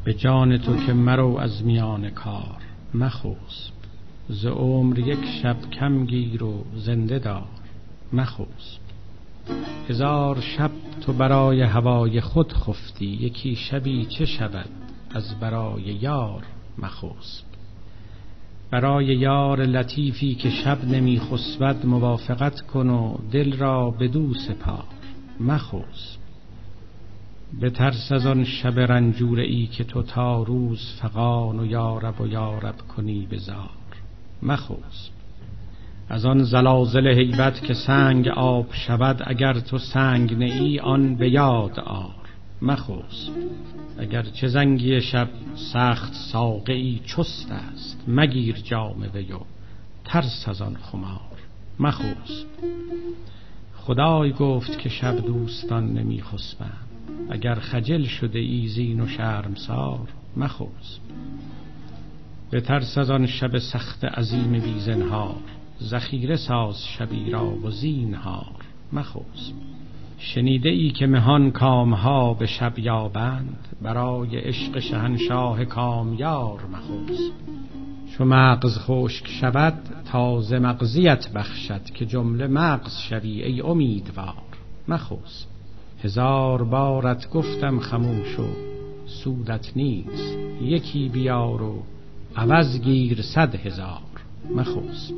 به جان تو که مرو از میان کار مخسب. ز عمر یک شب کم گیر و زنده دار مخسب. 1000 شب تو برای هوای خود خفتی، یکی شبی چه شود از برای یار مخسب. برای یار لطیفی که شب نمی خسبد موافقت کن و دل را بدو سپار مخسب. بترس از آن شب رنجوره ای که تو تا روز فغان و یارب کنی بزار مخسب. از آن زلازل هیبت که سنگ آب شود، اگر تو سنگ نه ای آن به یاد آر مخسب. اگر چه زنگی شب سخت ساقه‌ای چست است، مگیر جام وی و ترس از آن خمار مخسب. خدای گفت که شب دوستان نمی خسبند، اگر خجل شده ای زین و شرمسار مخسب. به ترس از آن شب سخت عظیم بی زنهار، ذخیره ساز شبی را و زینهار مخسب. شنیده ای که مهان کامها به شب یابند، برای عشق شهنشاه کامیار مخسب. چو مغز خشک شود تازه مغزیت بخشد، که جمله مغز شوی ای امیدوار مخسب. 1000 بارت گفتم خموش و سودت نیست، یکی بیار و عوض گیر 100,000 مخسب.